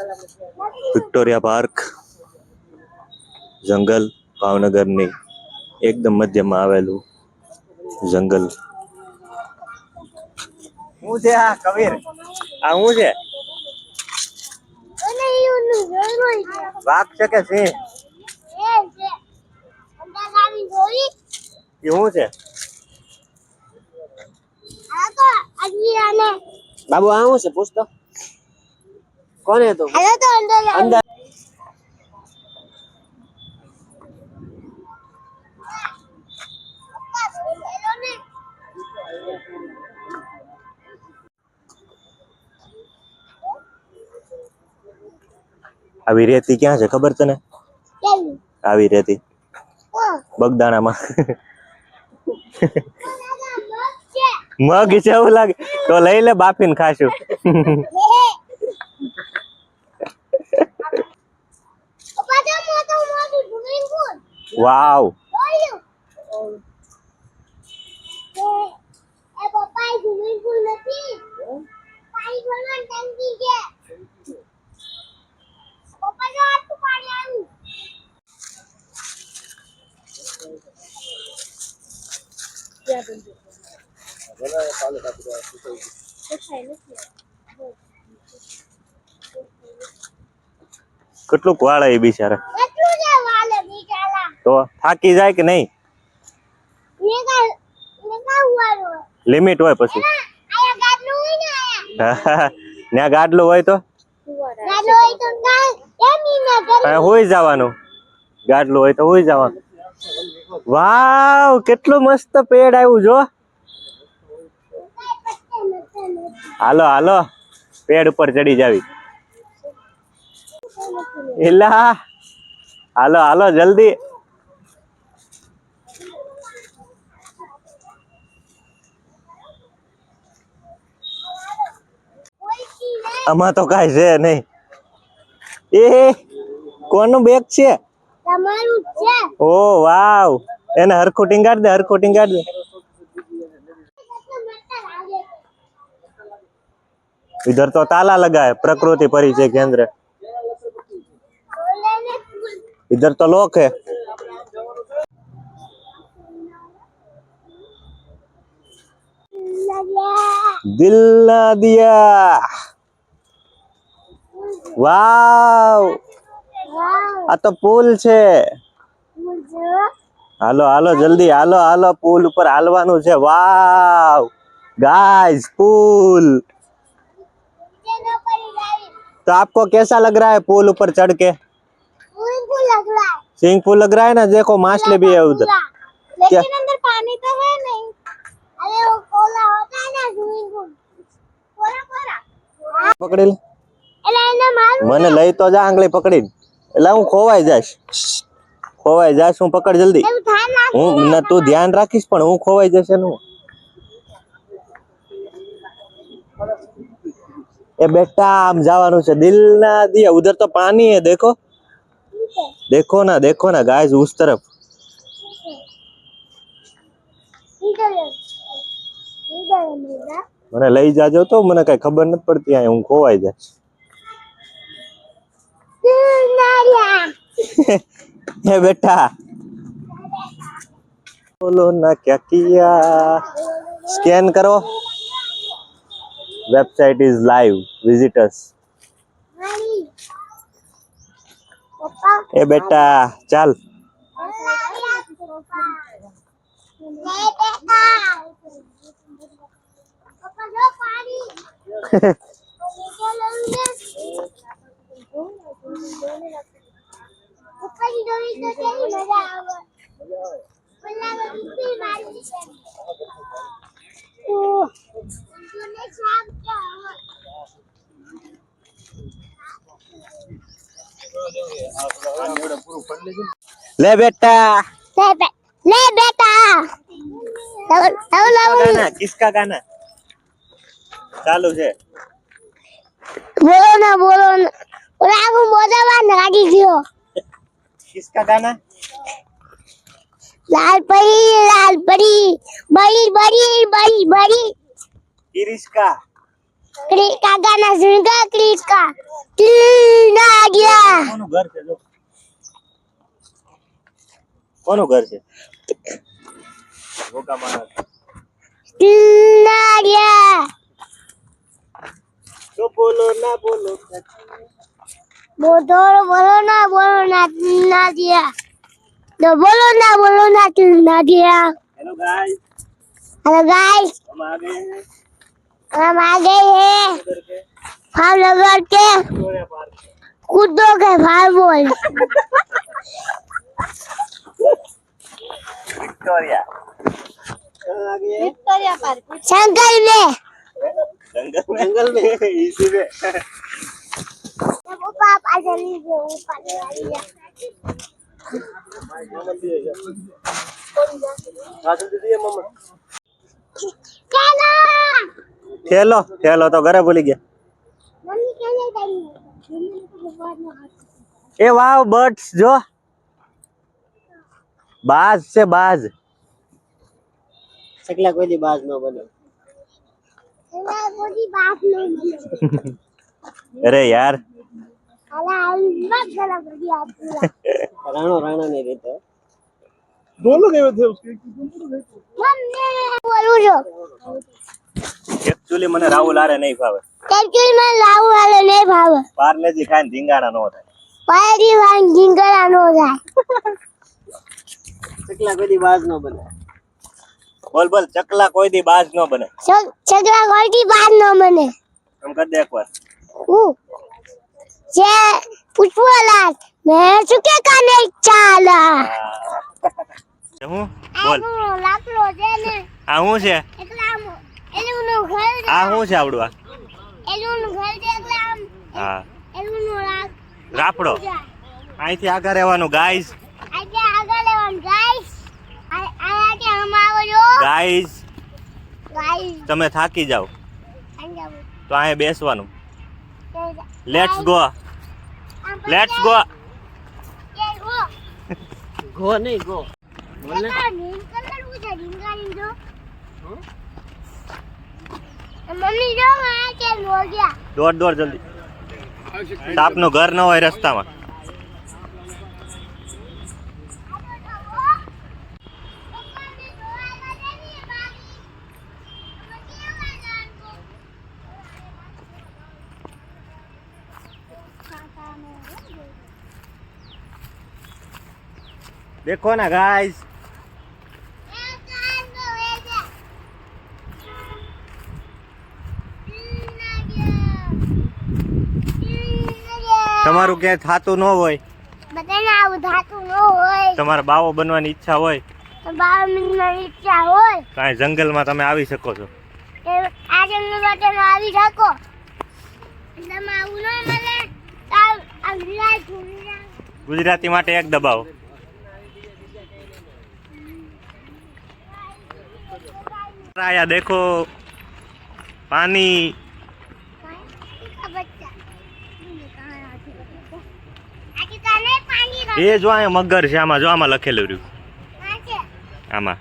Victoria park જંગલ ભાવનગરની એકદમ મધ્યમાં આવેલું જંગલ. શું છે આ કબીર? આ શું છે? વાઘ છે કે સિંહ? એ શું છે? બાબુ આ શું છે પૂછતો? કોને તો અંદર આવી રેતી ક્યાં છે ખબર તને? આવી રેતી બગદાણામાં. મગ છે એવું લાગે તો લઈ લે, બાફીને ખાશું. વાવ કેટલું વાળે એ બિચારા, તો થાકી જાય કે નહીં? લિમિટ હોય પછી. ત્યાં ગાડલું હોય તો હોઈ જવાનું, ગાડલું હોય તો હોઈ જવાનું. વાવ કેટલું મસ્ત પેડ આવ્યું જો. હાલો હાલો પેડ ઉપર ચડી જાવી. એલા હાલો હાલો જલ્દી. આમાં તો કાઈ છે નહીં. એ કોનું બેગ છે? તમારું છે. ઓ વાવ, એને હરખું ટીંગાડ દે, હરખું ટીંગાડ દે. इधर तो ताला लगा है, प्रकृति परिचय केंद्र. इधर तो लॉक है. दिल ना दिया. वाव आ तो पुल છે. હાલો હાલો જલ્દી હાલો હાલો, પુલ ઉપર હાલવાનું છે. વાવ गाइस पुल. तो आपको कैसा लग रहा है पुल ऊपर चढ़ के? स्विमिंग पूल लग रहा है ना. देखो माछली भी है उधर. लेकिन अंदर पानी तो है नहीं. अरे वो कोला होता है ना स्विमिंग पूल. कोरा कोरा પકડી લે. એટલે એને મારું મને લઈ તો જા આંગળી પકડીને. એટલે હું ખોવાઈ જાઈશ. ખોવાઈ જાઈશ હું. પકડ જલ્દી. એવું ધ્યાન રાખ. હું ના તું ધ્યાન રાખીશ પણ હું ખોવાઈ જશે ને. ए बेटा हम जावानु छे. दिल ना दिया. उधर तो पानी है देखो, देखो ना गाइस उस तरफ. મને લઈ જાજો તો, મને કઈ ખબર નથી પડતી. આ હું ખોવાઈ જાય. ए बेटा बोलो ना क्या किया. स्कैन करो. Website is live. विजिटर्स. ए बेटा चल. ले बेटा. ले बेटा. गाना किसका गाना चालू है? बोलो ना रागू मोजावा नागी गयो. किसका गाना? लाल परी बड़ी बड़ी बड़ी बड़ी किरिश का. ક્લિકા ગાના ઝુંગા ક્લિકા ક્લીના ગયા કોનું ઘર છે જો કોનું ઘર છે ભૂકા માણસ ક્લીના ગયા તો બોલો ના બોલો બોલો ના ક્લીના ગયા તો બોલો ના ક્લીના ગયા हेलो गाइस हेलो गाइस हम आ गए हैं हम आ गए हैं उधर के फाल लगा के विक्टोरिया पार्क कूदो के फाल बोल विक्टोरिया कहाँ आ गए हैं विक्टोरिया पार्क जंगल में जंगल में इसी में वो पापा चली गए ऊपर वाली ठेलो ठेलो तो घरे भूली गया मम्मी कहने गई मम्मी को बहुत ना ए वाह बर्ड्स जो बाज से बाज सकला कोई दी बाज न बने मैं बोली बात नहीं बोली अरे यार अला मत गला बड़ी आप पूरा राणा नहीं रहता दोनों गए थे उसके मम्मी बोलू जो एक्चुअली મને રાહુલ આરે નહીં ભાવે કેલ્ક્યુલ માં લાવું વાળો નહીં ભાવે પાર્લેજી ખાઈને ધીંગાણા નો થાય પાયરી વાંગ જીંગલા નો જાય सकला कोई दी बाज न बने બોલ બોલ ચકલા કોઈ દી બાજ નો બને છગડા ગોલ્ટી બાદ નો મને એમ કર દે એકવાર હું જે પુષ્પલાલ મેં સુકે કાને ચાલા હું બોલ આ લાકડો છે ને આ હું છે એકલા એનું નું ઘર છે આ હું છે આવડું આ એનું નું ઘર છે એકલા હા એનું નું રાપડો અહીંથી આગળ રહેવાનું ગાઈસ આજે આગળ લેવાનું ગાઈસ આ કે અમારો જો ગાઈસ ગાઈસ તમે થાકી જાવ અંજાવ તો અહીંયા બેસવાનું લેટ્સ ગો લેટ્સ ગો गो नहीं गो बोलने मम्मी जो वहाँ के हो गया દોડ દોડ જલ્દી સાપનું ઘર ન હોય રસ્તામાં देखो ना गाइस તમારું ક્યાંય થાતું ન હોય બધાને આવું થાતું ન હોય તમારે બાવો બનવાની ઈચ્છા હોય તો 12 મિનિટની ઈચ્છા હોય કાંઈ જંગલમાં તમે આવી શકો છો કે આ જંગલ માટે આવી શકો તમે આવું ન મળે તો આ ગુજરાતી માટે એક દબાવો आया देखो पानी ये जो आया मगर છે આમાં જો આમાં લખેલું રહ્યું આમાં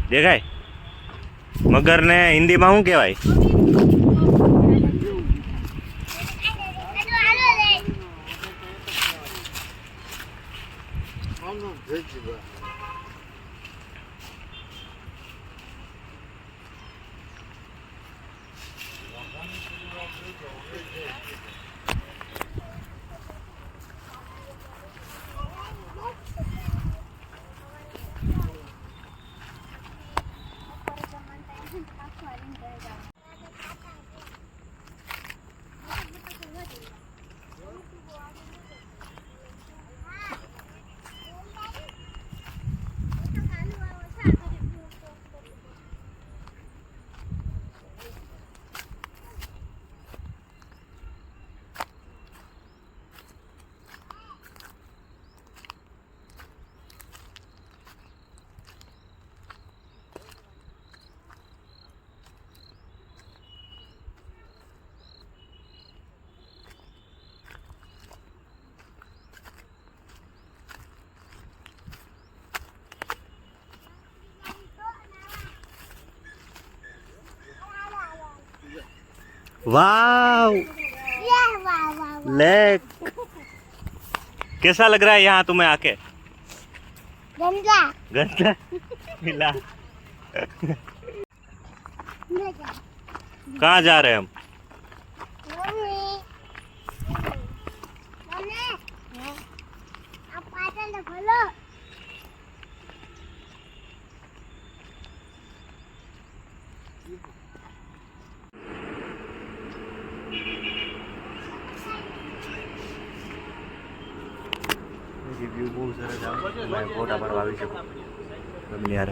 દેખાય મગર ને હિન્દીમાં શું કહેવાય वाव ये वाह वाह वाह लेक, कैसा लग रहा है यहाँ तुम्हें आके? गंदा गंदा मिला। गंदा कहाँ जा रहे हैं हम? मम्मी मम्मी आप पाटन तो खोलो રિવ્યુ બહુ સરસ આવે, મેં ફોટા પાડવા આવી શકું ફેમિલી યાર।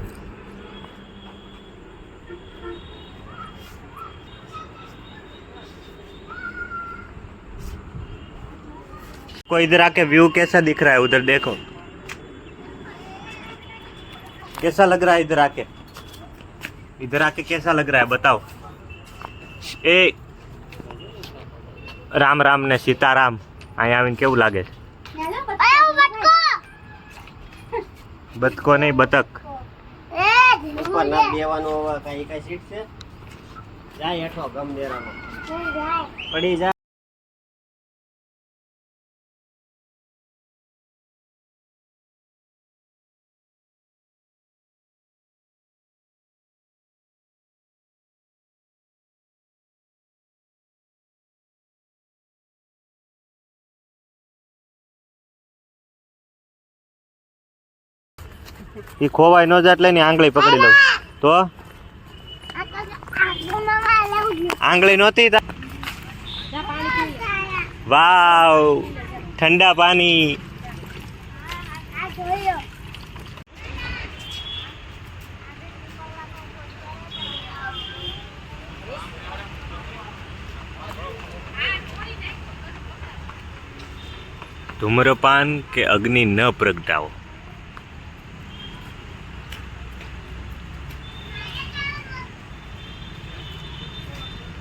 कोई इधर आके व्यू कैसा दिख रहा है? उधर देखो कैसा लग रहा है इधर आके? इधर आके कैसा लग रहा है बताओ? ए राम राम ने सीताराम અહીંયા આવીને કેવું લાગે છે? अरे वो बटको બતકો નહીં બતક। ए ઉપર ના દેવાનું હવે કઈ સીટ છે જાય હેઠો ગમ દેરામાં પડી જાય। એ ખોવાય ન જાય એટલે ની આંગળી પકડી લઉં તો આંગળી નહોતી વાવ ઠંડા પાણી। ધૂમ્રપાન કે અગ્નિ ન પ્રગટાવો।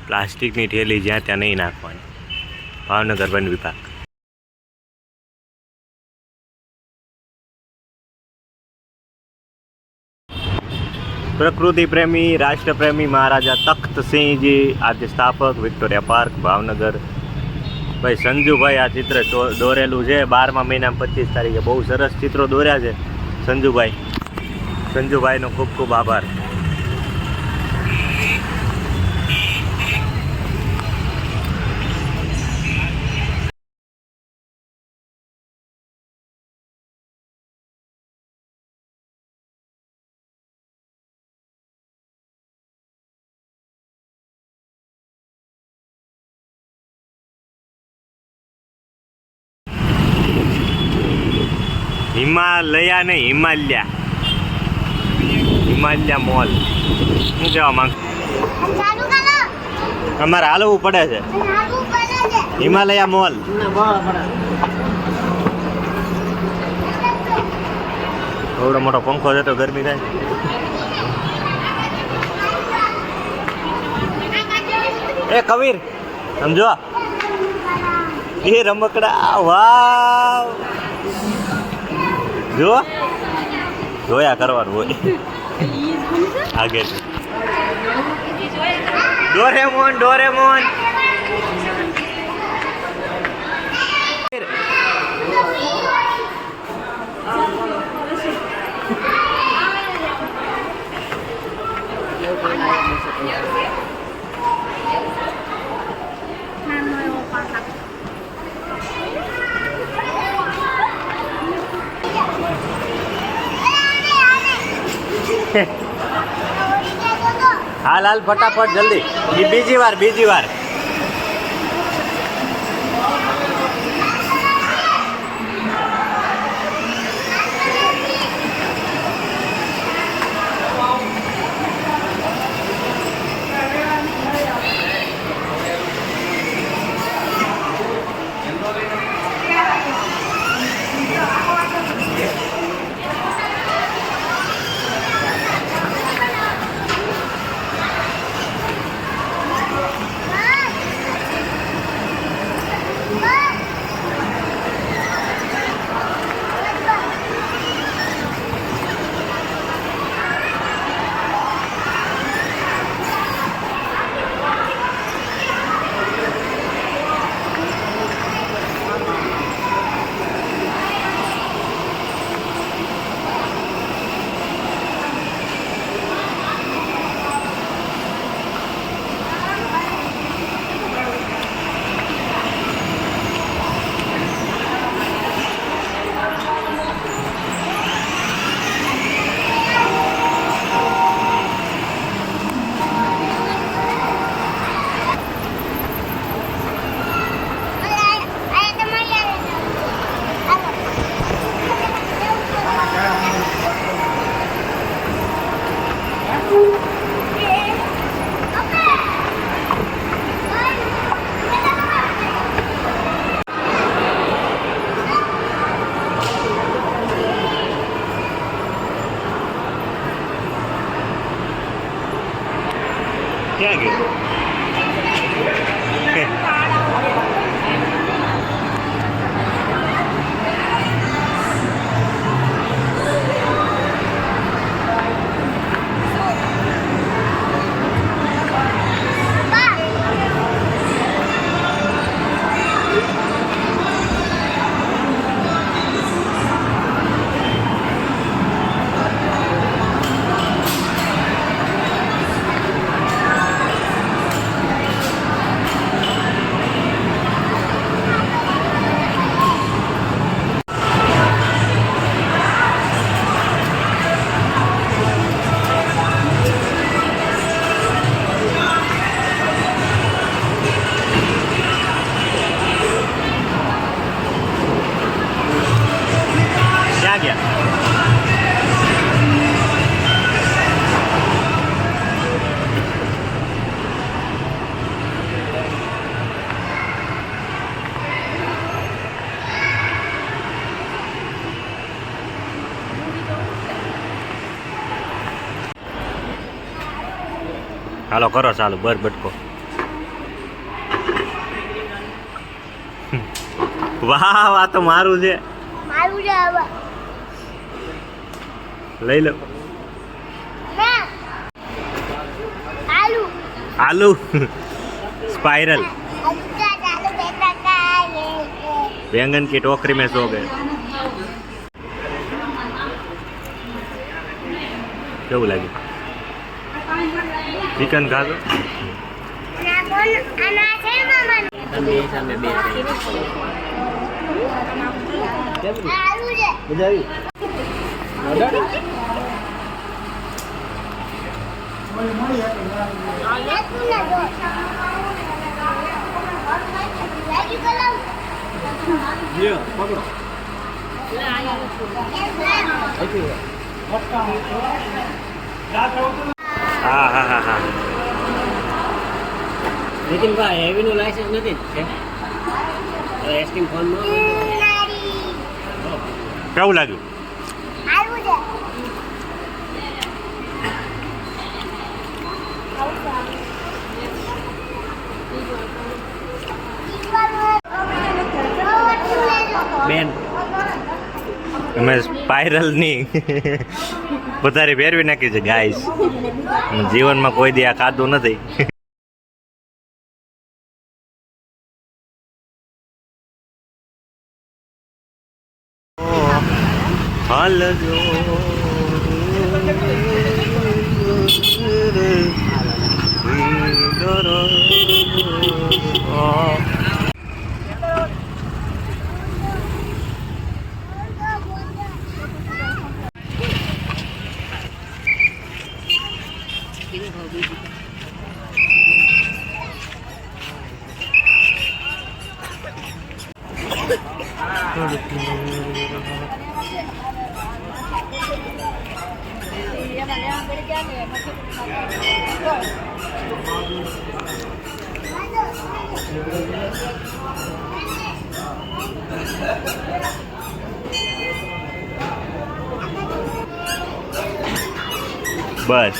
પ્લાસ્ટિકની થેલી જ્યાં ત્યાં નહીં નાખવાની। ભાવનગર વન વિભાગ। પ્રકૃતિ પ્રેમી રાષ્ટ્ર પ્રેમી મહારાજા તખ્ત સિંહજી આદ્ય સ્થાપક વિક્ટોરિયા પાર્ક ભાવનગર। ભાઈ સંજુભાઈ આ ચિત્ર દોરેલું છે 12મા મહિનામાં 25 તારીખે। બહુ સરસ ચિત્રો દોર્યા છે સંજુભાઈ। સંજુભાઈનો ખૂબ ખૂબ આભાર। હિમાલયા નહીં હિમાલયા, હિમાલયા મોલ। શું કહેવા માંગ? ચાલુ કરો અમારે હાલવું પડે છે ચાલુ પડે છે હિમાલયા મોલ। એવડો મોટો પંખો છે તો ગરમી થાય। એ કબીર સમજો એ રમકડા વાવ જો જોયા કરવાનું હોય આગે ડોરેમોન ડોરેમોન હાલ હાલ ફટાફટ જલ્દી બીજી વાર ક્યાં ગયો? ક્યાં ગયા? હાલો કરો ચાલુ બર બટકો. વાહ આ તો મારું છે. મારું છે હવે. લઈ લો. ના. આલુ. आलू स्पाइरल अच्छा आलू बेटा का ये बैंगन की टोकरी में सो गए. કેવું લાગ્યું? ચિકન ખાધો? ના બોલ આના છે મામા તમે સામે બે આલુ છે મજા આવી આલુ ના દો લાગી ગયો ये पकड़ो હા હા હા હા. નીતિનભાઈ હેવીનું લાયસન્સ નથી છે એસટીમ ફોનમાં નારી કેવું લાગ્યું? આલુ છે બેન અમે સ્પાઇરલ ની વધારે ફેરવી નાખી છે ગાઈસ. જીવનમાં કોઈ દી આ ખાધું નથી. હાલજો બસ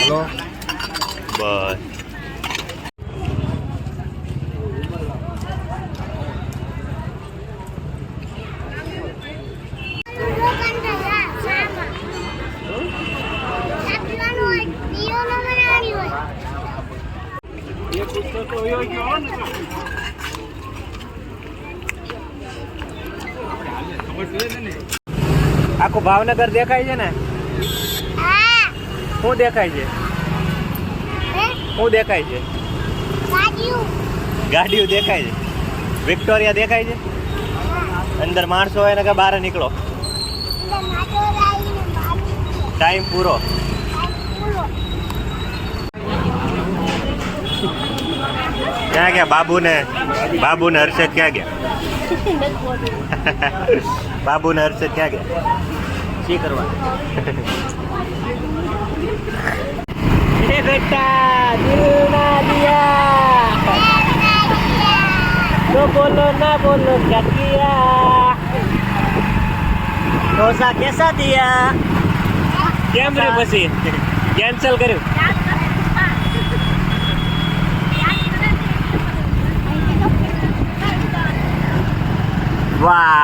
हेलो બસ ये कुछ तो यो क्यों ना આખું ભાવનગર દેખાય છે ને? શું દેખાય છે? શું દેખાય છે? ગાડીઓ દેખાય છે. વિક્ટોરિયા દેખાય છે. અંદર માણસો હોય ને કે બહાર નીકળો. ટાઈમ પૂરો. ક્યાં ગયા બાબુ ને હર્ષદ ક્યાં ગયા? બાબુ ને હર્ષદ ક્યાં ગયા? શી કરવા બેટા દિલ ના દિયા તો બોલો ના બોલો ક્યા કિયા ઢોસા કેસા દિયા કેમ રે પછી કેન્સલ કર્યું વાહ